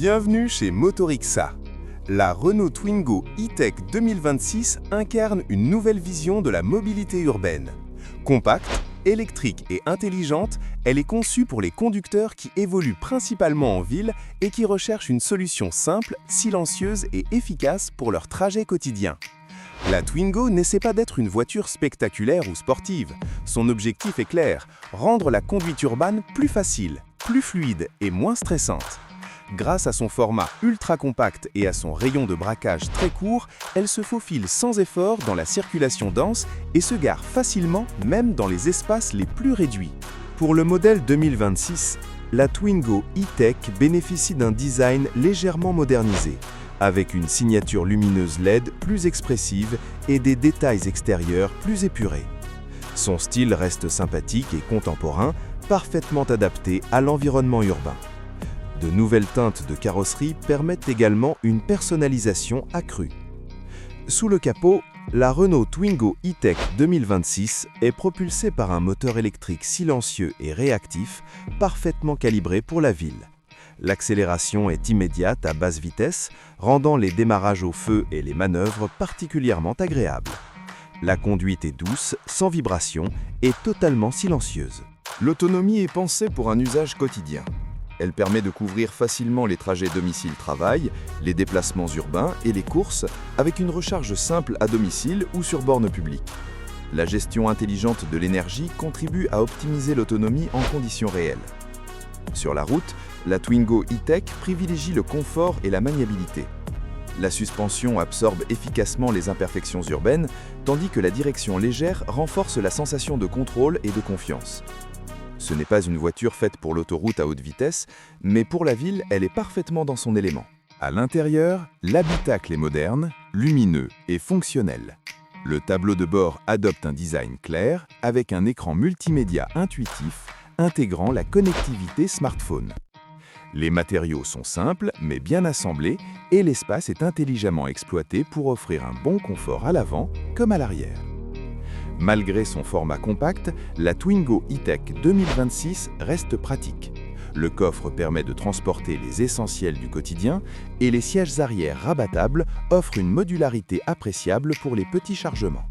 Bienvenue chez Motorixa. La Renault Twingo E-Tech 2026 incarne une nouvelle vision de la mobilité urbaine. Compacte, électrique et intelligente, elle est conçue pour les conducteurs qui évoluent principalement en ville et qui recherchent une solution simple, silencieuse et efficace pour leur trajet quotidien. La Twingo n'essaie pas d'être une voiture spectaculaire ou sportive. Son objectif est clair, rendre la conduite urbaine plus facile, plus fluide et moins stressante. Grâce à son format ultra compact et à son rayon de braquage très court, elle se faufile sans effort dans la circulation dense et se gare facilement même dans les espaces les plus réduits. Pour le modèle 2026, la Twingo E-Tech bénéficie d'un design légèrement modernisé, avec une signature lumineuse LED plus expressive et des détails extérieurs plus épurés. Son style reste sympathique et contemporain, parfaitement adapté à l'environnement urbain. De nouvelles teintes de carrosserie permettent également une personnalisation accrue. Sous le capot, la Renault Twingo E-Tech 2026 est propulsée par un moteur électrique silencieux et réactif, parfaitement calibré pour la ville. L'accélération est immédiate à basse vitesse, rendant les démarrages au feu et les manœuvres particulièrement agréables. La conduite est douce, sans vibration et totalement silencieuse. L'autonomie est pensée pour un usage quotidien. Elle permet de couvrir facilement les trajets domicile-travail, les déplacements urbains et les courses avec une recharge simple à domicile ou sur borne publique. La gestion intelligente de l'énergie contribue à optimiser l'autonomie en conditions réelles. Sur la route, la Twingo E-Tech privilégie le confort et la maniabilité. La suspension absorbe efficacement les imperfections urbaines, tandis que la direction légère renforce la sensation de contrôle et de confiance. Ce n'est pas une voiture faite pour l'autoroute à haute vitesse, mais pour la ville, elle est parfaitement dans son élément. À l'intérieur, l'habitacle est moderne, lumineux et fonctionnel. Le tableau de bord adopte un design clair, avec un écran multimédia intuitif, intégrant la connectivité smartphone. Les matériaux sont simples, mais bien assemblés, et l'espace est intelligemment exploité pour offrir un bon confort à l'avant comme à l'arrière. Malgré son format compact, la Twingo E-Tech 2026 reste pratique. Le coffre permet de transporter les essentiels du quotidien et les sièges arrière rabattables offrent une modularité appréciable pour les petits chargements.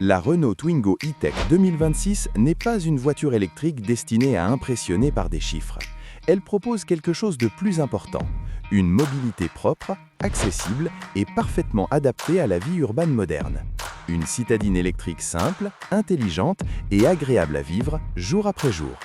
La Renault Twingo E-Tech 2026 n'est pas une voiture électrique destinée à impressionner par des chiffres. Elle propose quelque chose de plus important, une mobilité propre, accessible et parfaitement adaptée à la vie urbaine moderne. Une citadine électrique simple, intelligente et agréable à vivre jour après jour.